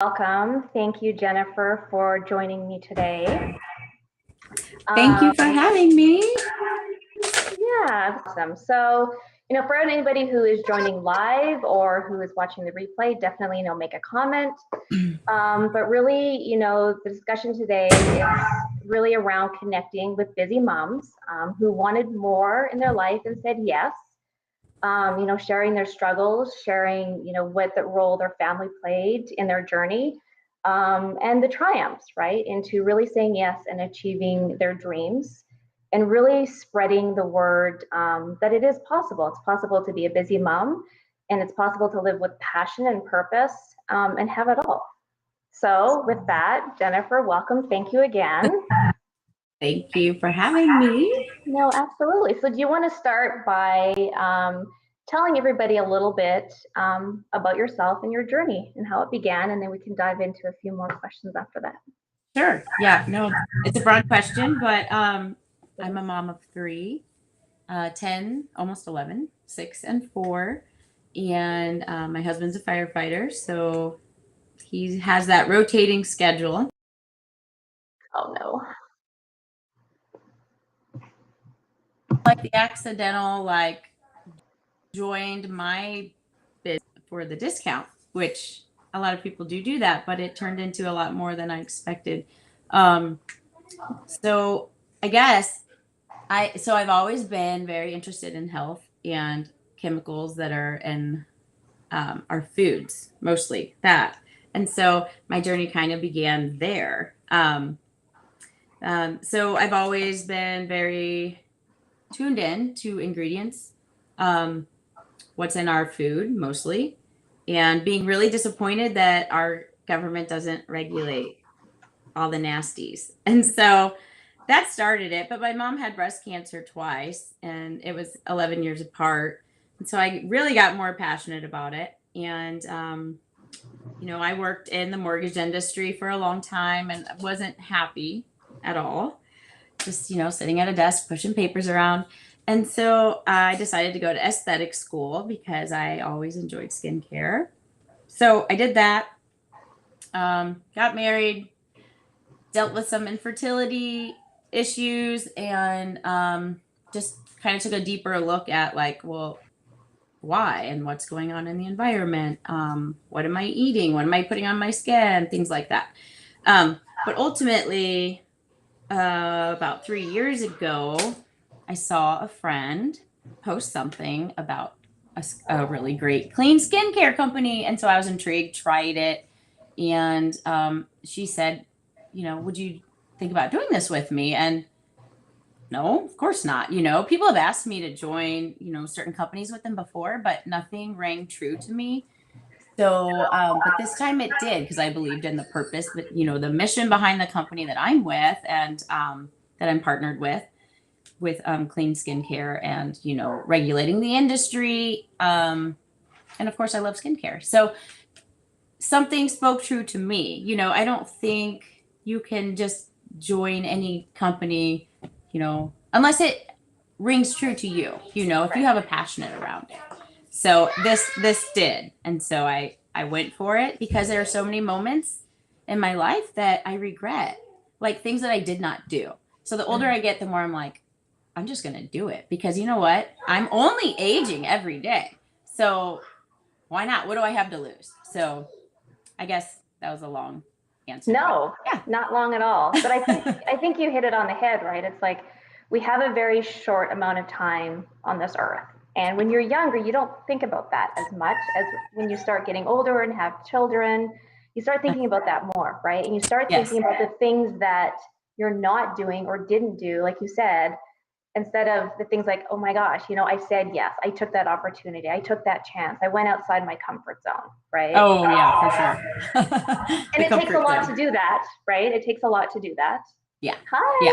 Welcome. Thank you, Jennifer, for joining me today. Thank you for having me. Yeah, awesome. So, for anybody who is joining live or who is watching the replay, definitely, make a comment. But really, the discussion today is really around connecting with busy moms who wanted more in their life and said yes. Sharing their struggles, sharing, what the role their family played in their journey, and the triumphs, right? Into really saying yes and achieving their dreams and really spreading the word that it is possible. It's possible to be a busy mom and it's possible to live with passion and purpose and have it all. So, with that, Jennifer, welcome. Thank you again. Thank you for having me. No, absolutely. So, do you want to start by telling everybody a little bit about yourself and your journey and how it began, and then we can dive into a few more questions after that. Sure. Yeah, no, it's a broad question, but I'm a mom of three, 10, almost 11, 6 and 4. And my husband's a firefighter, so he has that rotating schedule. Oh, no. Like the accidental, joined my business for the discount, which a lot of people do that, but it turned into a lot more than I expected. So I guess I've always been very interested in health and chemicals that are in our foods, mostly that. And so my journey kind of began there. So I've always been very tuned in to ingredients, what's in our food mostly, and being really disappointed that our government doesn't regulate all the nasties. And so that started it. But my mom had breast cancer twice, and it was 11 years apart. And so I really got more passionate about it. And, I worked in the mortgage industry for a long time and wasn't happy at all. Just, sitting at a desk, pushing papers around. And so I decided to go to aesthetic school because I always enjoyed skincare. So I did that, got married, dealt with some infertility issues, and just kind of took a deeper look at why and what's going on in the environment. What am I eating? What am I putting on my skin? Things like that. But ultimately, about 3 years ago, I saw a friend post something about a really great clean skincare company. And so I was intrigued, tried it. And she said, would you think about doing this with me? And no, of course not. People have asked me to join, certain companies with them before, but nothing rang true to me. So, but this time it did, because I believed in the purpose, that, the mission behind the company that I'm with, and that I'm partnered with clean skincare and, regulating the industry. And of course I love skincare. So something spoke true to me. I don't think you can just join any company, unless it rings true to you, if you have a passionate around it. So this did. And so I went for it because there are so many moments in my life that I regret, like things that I did not do. So the older I get, the more I'm like, I'm just going to do it, because you know what? I'm only aging every day. So why not? What do I have to lose? So I guess that was a long answer. No, yeah, not long at all. But I think you hit it on the head, right? It's like we have a very short amount of time on this earth. And when you're younger, you don't think about that as much as when you start getting older and have children, you start thinking about that more, right? And you start thinking about the things that you're not doing or didn't do, like you said, instead of the things like, oh my gosh, I said yes, I took that opportunity, I took that chance, I went outside my comfort zone, right? Oh yeah, for sure. And it takes a lot to do that, right? It takes a lot to do that. Yeah. Hi. Yeah.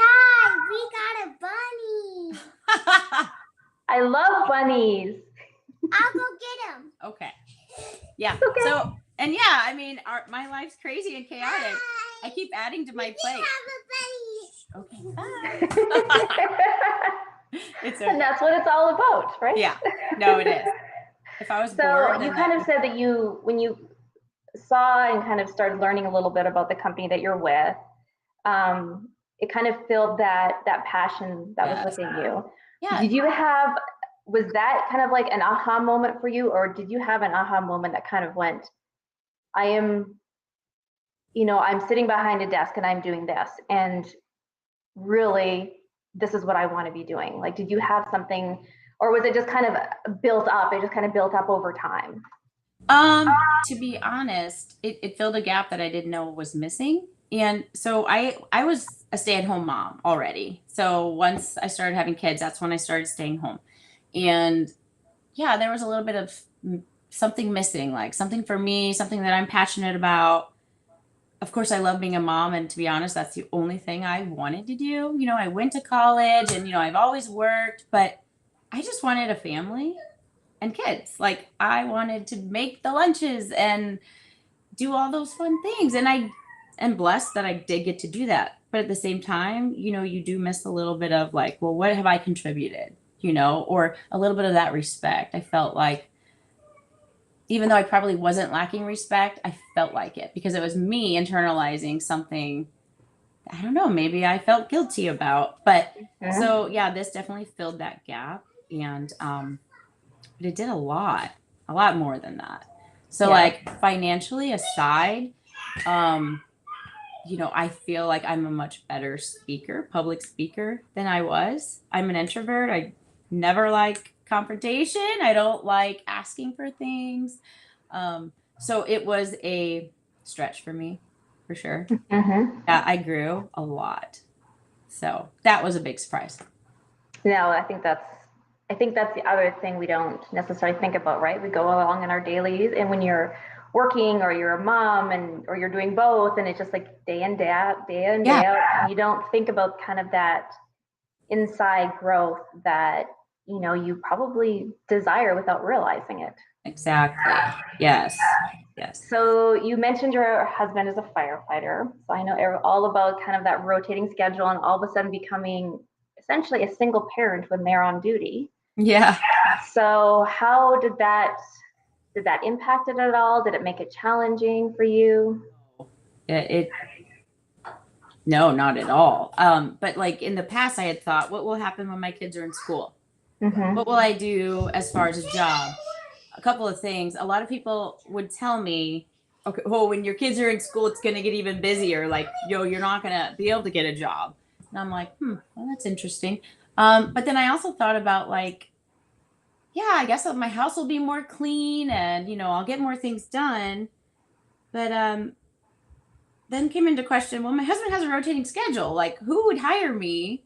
Hi, we got a bunny. I love bunnies. I'll go get him. Okay. Yeah. Okay. So, and yeah, I mean, my life's crazy and chaotic. Hi. I keep adding to my plate. Okay. Bye. It's okay. And that's what it's all about, right? Yeah. No, it is. If I was so bored, you kind of said that when you saw and kind of started learning a little bit about the company that you're with, it kind of filled that passion that was within you. Yeah. Did you have, was that kind of like an aha moment for you, or did you have an aha moment that kind of went, I am, I'm sitting behind a desk and I'm doing this, and really, this is what I want to be doing? Like, did you have something, or was it just kind of built up? It just kind of built up over time? To be honest, it filled a gap that I didn't know was missing. And so I was a stay-at-home mom already. So once I started having kids, that's when I started staying home. And yeah, there was a little bit of something missing, like something for me, something that I'm passionate about. Of course, I love being a mom. And to be honest, that's the only thing I wanted to do. I went to college and, I've always worked, but I just wanted a family and kids. Like, I wanted to make the lunches and do all those fun things. And I am blessed that I did get to do that. But at the same time, you do miss a little bit of like, well, what have I contributed? Or a little bit of that respect. I felt like, even though I probably wasn't lacking respect, I felt like it because it was me internalizing something, I don't know, maybe I felt guilty about. But so yeah, this definitely filled that gap. And but it did a lot more than that. So like financially aside, I feel like I'm a much better public speaker than I was. I'm an introvert. I never like confrontation. I don't like asking for things. So it was a stretch for me, for sure. Yeah, I grew a lot. So that was a big surprise. No, I think that's the other thing we don't necessarily think about, right? We go along in our dailies, and when you're working or you're a mom or you're doing both, and it's just like day in, day out, and you don't think about kind of that inside growth that, you probably desire without realizing it. Exactly. Yes. So you mentioned your husband is a firefighter. So I know all about kind of that rotating schedule and all of a sudden becoming essentially a single parent when they're on duty. Yeah. So how did that impact it at all? Did it make it challenging for you? No, not at all. But like in the past, I had thought, what will happen when my kids are in school? What will I do as far as a job? A couple of things. A lot of people would tell me, okay, well, when your kids are in school, it's going to get even busier. Like, you're not going to be able to get a job. And I'm like, well, that's interesting. But then I also thought about like, yeah, I guess my house will be more clean and, I'll get more things done. But then came into question, well, my husband has a rotating schedule. Like, who would hire me?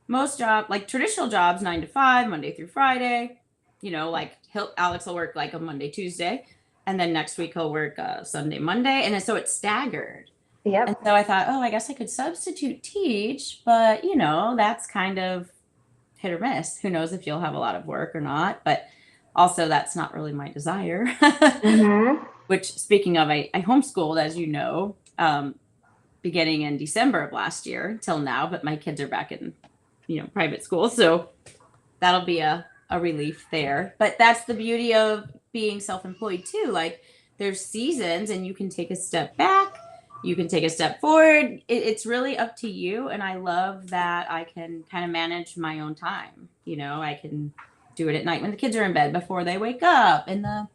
Most like traditional jobs, 9 to 5, Monday through Friday. Like Alex will work like a Monday, Tuesday, and then next week he'll work Sunday, Monday, and so it's staggered. Yep. And so I thought, I guess I could substitute teach, but that's kind of hit or miss. Who knows if you'll have a lot of work or not? But also, that's not really my desire. Which, speaking of, I homeschooled, as you know, beginning in December of last year till now, but my kids are back in private school, so that'll be a relief there. But that's the beauty of being self-employed too. Like, there's seasons and you can take a step back, you can take a step forward. It's really up to you. And I love that I can kind of manage my own time. I can do it at night when the kids are in bed before they wake up, in the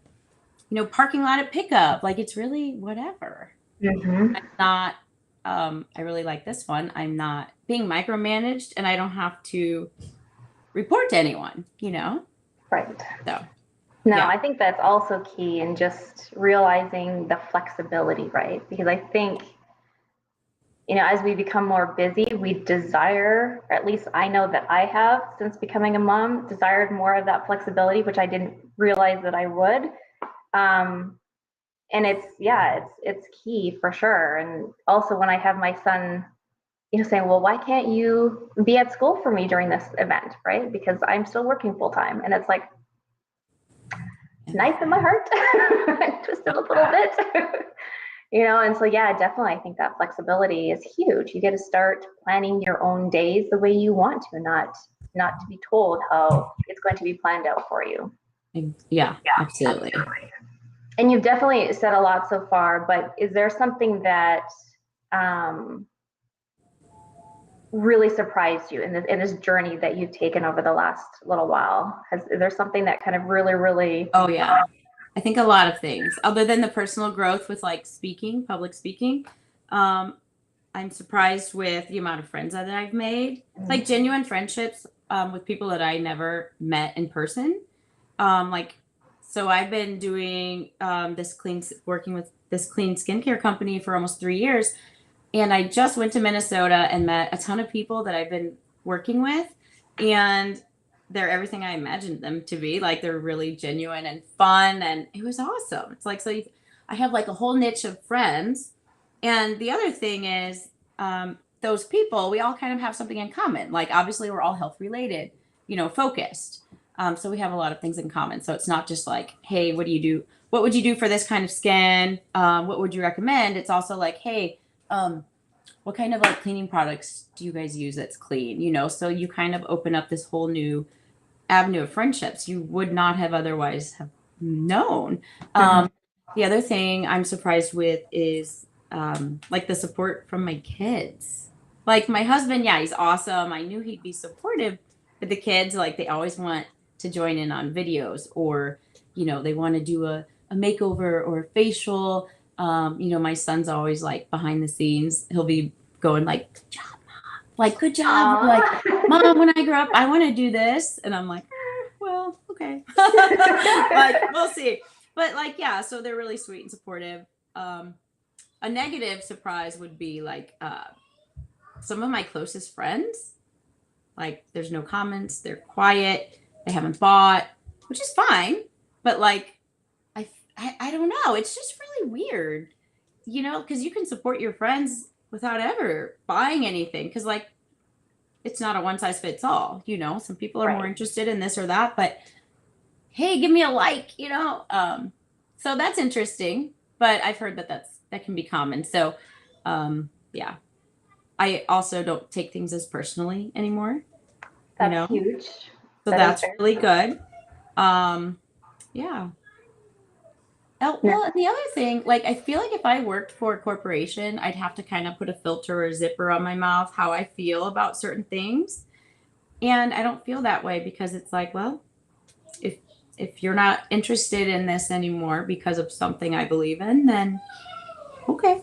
parking lot at pickup. Like, it's really whatever. I'm not I really like this one. I'm not being micromanaged and I don't have to report to anyone, Right. So, no, yeah. I think that's also key in just realizing the flexibility, right? Because I think, as we become more busy, we desire, or at least I know that I have, since becoming a mom, desired more of that flexibility, which I didn't realize that I would. And it's key for sure. And also when I have my son, saying, well, why can't you be at school for me during this event, right? Because I'm still working full time. And it's like, knife in my heart, twisted a little bit. And so, yeah, definitely, I think that flexibility is huge. You get to start planning your own days the way you want to, not to be told how it's going to be planned out for you. Yeah, absolutely. And you've definitely said a lot so far, but is there something that um, really surprised you in this journey that you've taken over the last little while? Is there something that kind of really, Oh yeah. I think a lot of things other than the personal growth with like speaking, public speaking. Um, I'm surprised with the amount of friends that I've made, like genuine friendships with people that I never met in person. Like, so I've been doing working with this clean skincare company for almost 3 years. And I just went to Minnesota and met a ton of people that I've been working with. And they're everything I imagined them to be. Like, they're really genuine and fun. And it was awesome. It's like, I have like a whole niche of friends. And the other thing is, those people, we all kind of have something in common. Like, obviously, we're all health related, focused. So we have a lot of things in common. So it's not just like, hey, what do you do? What would you do for this kind of skin? What would you recommend? It's also like, hey, what kind of like cleaning products do you guys use that's clean? So you kind of open up this whole new avenue of friendships you would not have otherwise have known. The other thing I'm surprised with is like the support from my kids. Like my husband, yeah, he's awesome. I knew he'd be supportive, but the kids, like, they always want to join in on videos, or they want to do a makeover or a facial. My son's always like behind the scenes. He'll be going like, good job, mom. Like, good job. Like, mom, when I grow up, I want to do this. And I'm like, well, okay. Like, we'll see. But like, yeah, so they're really sweet and supportive. A negative surprise would be like some of my closest friends. Like, there's no comments. They're quiet. They haven't bought, which is fine. But like, I don't know. It's just really weird, because you can support your friends without ever buying anything. Because like, it's not a one size fits all. Some people are more interested in this or that. But hey, give me a like. So that's interesting. But I've heard that can be common. So, yeah. I also don't take things as personally anymore. that's huge. So that's really good. Yeah. Oh, well, and the other thing, like, I feel like if I worked for a corporation, I'd have to kind of put a filter or a zipper on my mouth, how I feel about certain things. And I don't feel that way, because it's like, well, if you're not interested in this anymore because of something I believe in, then okay.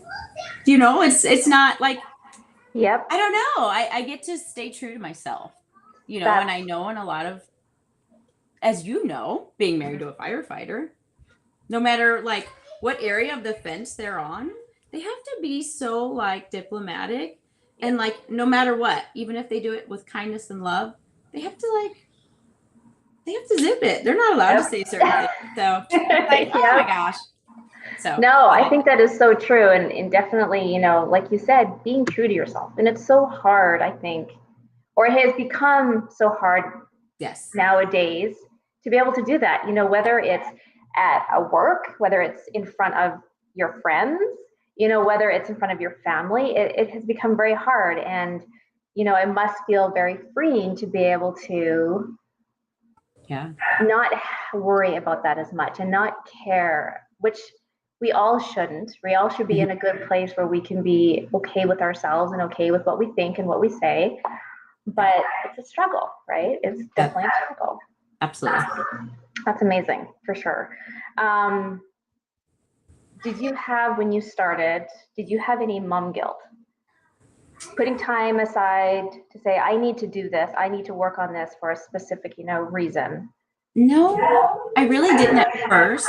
It's not like, Yep. I don't know. I get to stay true to myself, and I know in a lot of, as being married to a firefighter, no matter like what area of the fence they're on, they have to be so like diplomatic, and like, no matter what, even if they do it with kindness and love, they have to zip it. They're not allowed to say certain things. So like, oh my gosh. So no, I think that is so true. And definitely, like you said, being true to yourself. And it's so hard, I think, or it has become so hard nowadays to be able to do that, whether it's at a work, whether it's in front of your friends, whether it's in front of your family, it has become very hard. And, it must feel very freeing to be able to not worry about that as much and not care, which we all shouldn't. We all should be in a good place where we can be okay with ourselves and okay with what we think and what we say. But it's a struggle, right? It's definitely a struggle. Absolutely. That's amazing, for sure. When you started, did you have any mom guilt? Putting time aside to say, I need to do this, I need to work on this for a specific, reason. No, I really didn't at first.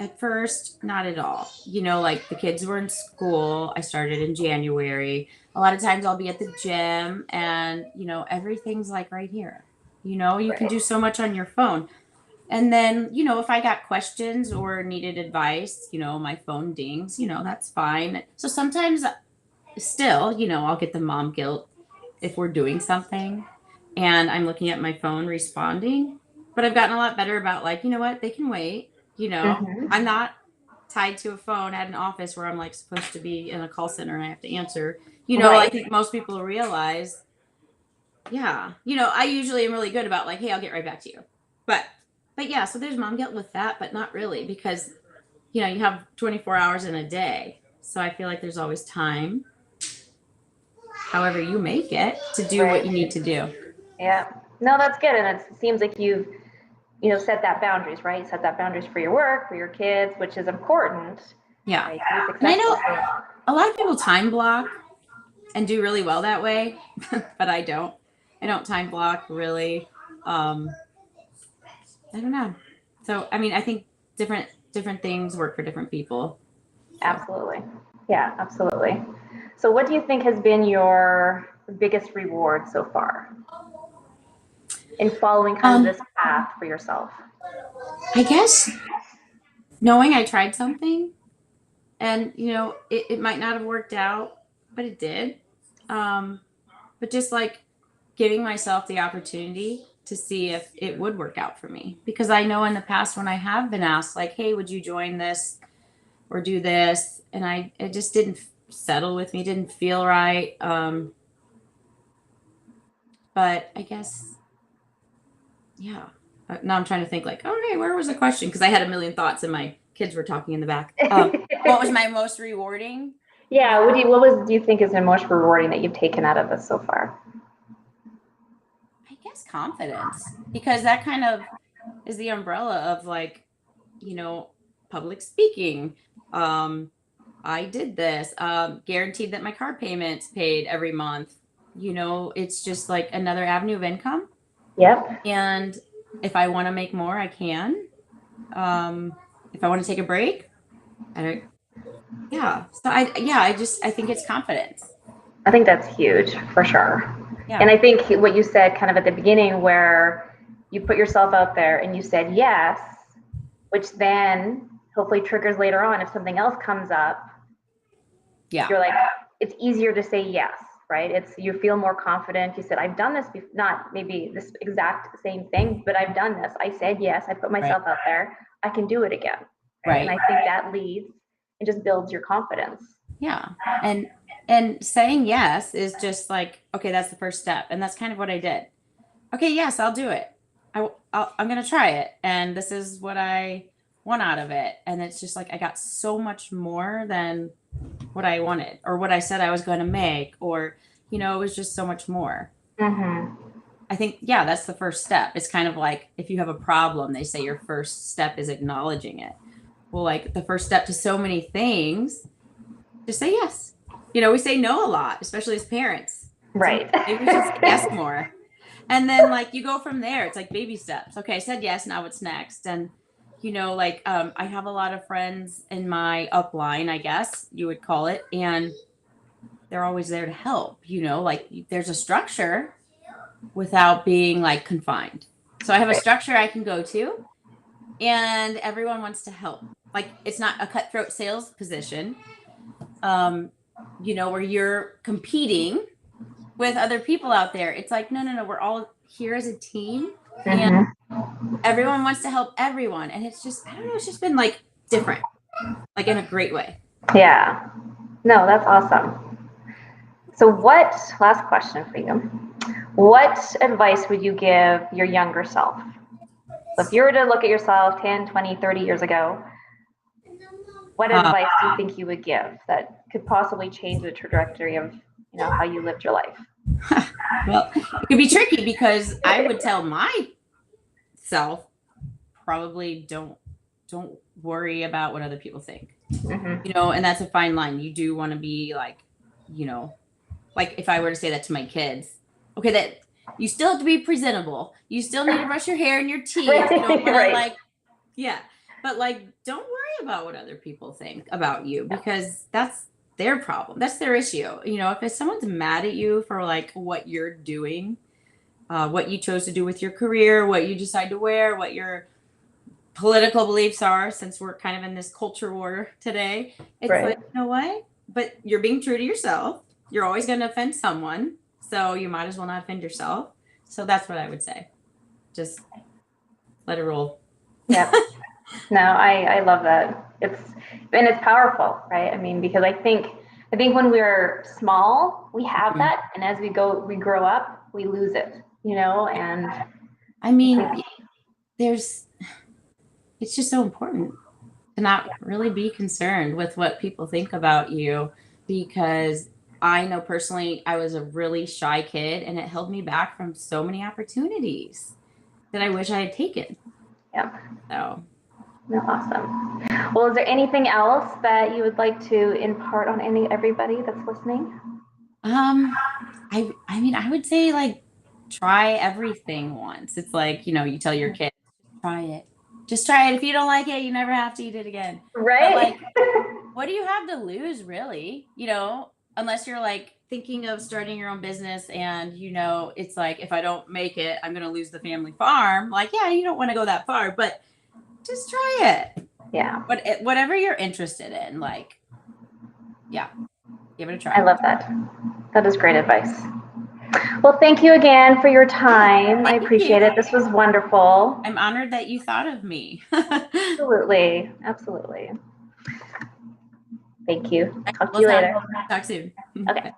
At first, not at all. Like, the kids were in school. I started in January. A lot of times I'll be at the gym, and, everything's like right here. You can do so much on your phone. And then, if I got questions or needed advice, my phone dings, that's fine. So sometimes still, I'll get the mom guilt if we're doing something and I'm looking at my phone responding. But I've gotten a lot better about, like, you know what, they can wait. I'm not tied to a phone at an office where I'm like supposed to be in a call center and I have to answer. I think most people realize, I usually am really good about like, hey, I'll get right back to you. But but yeah, so there's mom guilt with that, but not really, because you have 24 hours in a day. So I feel like there's always time, however you make it, to do what you need to do. Yeah. No, that's good. And it seems like you've, set that boundaries, right? Set that boundaries for your work, for your kids, which is important. Yeah. Right? And I know a lot of people time block and do really well that way, but I don't. I don't time block really. I don't know. So, I mean, I think different things work for different people. So. Absolutely. Yeah, absolutely. So what do you think has been your biggest reward so far in following kind of this path for yourself? I guess knowing I tried something and, it might not have worked out, but it did. But just like giving myself the opportunity to see if it would work out for me. Because I know in the past when I have been asked, like, hey, would you join this or do this? And it just didn't settle with me, didn't feel right. But I guess, yeah. Now I'm trying to think like, okay, where was the question? Because I had a million thoughts and my kids were talking in the back. What was my most rewarding? Yeah, what do you think is the most rewarding that you've taken out of this so far? I guess confidence, because that kind of is the umbrella of like, public speaking. I did this, guaranteed that my car payment's paid every month. It's just like another avenue of income. Yep. And if I want to make more, I can. If I want to take a break, yeah. So I think it's confidence. I think that's huge for sure. Yeah. And I think what you said kind of at the beginning, where you put yourself out there and you said yes, which then hopefully triggers later on if something else comes up. Yeah. You're like, it's easier to say yes, right? You feel more confident. You said, I've done this, not maybe this exact same thing, but I've done this. I said yes, I put myself out there. I can do it again. Right. And I think that leads and just builds your confidence. Yeah. And saying yes is just like, okay, that's the first step. And that's kind of what I did. Okay, yes, I'll do it. I'm going to try it. And this is what I want out of it. And it's just like, I got so much more than what I wanted or what I said I was going to make, or, it was just so much more. Mm-hmm. I think, yeah, that's the first step. It's kind of like if you have a problem, they say your first step is acknowledging it. Well, like the first step to so many things, just say yes. We say no a lot, especially as parents. Right. So maybe we should say yes more. And then like you go from there. It's like baby steps. Okay, I said yes. Now what's next? And I have a lot of friends in my upline, I guess you would call it, and they're always there to help. Like there's a structure without being like confined. So I have a structure I can go to, and everyone wants to help. Like it's not a cutthroat sales position, where you're competing with other people out there. It's like, no, we're all here as a team, and everyone wants to help everyone. And it's just, I don't know, it's just been like different, like in a great way. Yeah. No, that's awesome. So last question for you. What advice would you give your younger self? So if you were to look at yourself 10, 20, 30 years ago, what advice do you think you would give that could possibly change the trajectory of, how you lived your life? Well, it could be tricky because I would tell myself probably don't worry about what other people think. Mm-hmm. And that's a fine line. You do want to be like, like if I were to say that to my kids, okay, that you still have to be presentable. You still need to brush your hair and your teeth. Right. You don't wanna, Right. like, yeah. But like, don't worry about what other people think about you, because that's their problem. That's their issue. If someone's mad at you for like what you're doing, what you chose to do with your career, what you decide to wear, what your political beliefs are, since we're kind of in this culture war today, it's Right. like, you know what? But you're being true to yourself. You're always going to offend someone. So you might as well not offend yourself. So that's what I would say. Just let it roll. Yeah. No, I love that. It's powerful, right? I mean, because I think when we're small, we have that, and as we grow up, we lose it, and I mean, it's just so important to not really be concerned with what people think about you, because I know personally I was a really shy kid and it held me back from so many opportunities that I wish I had taken. Yeah. So Awesome. Well, is there anything else that you would like to impart on everybody that's listening? I mean, I would say like try everything once. It's like, you tell your kids, try it. Just try it. If you don't like it, you never have to eat it again. Right? But like, what do you have to lose, really? Unless you're like thinking of starting your own business and it's like, if I don't make it, I'm gonna lose the family farm. Like, yeah, you don't want to go that far, but just try it. Yeah. But whatever you're interested in, like, yeah, give it a try. I love that. That is great advice. Well, thank you again for your time. I appreciate it. This was wonderful. I'm honored that you thought of me. Absolutely. Absolutely. Thank you. Talk to you later. Talk soon. Okay.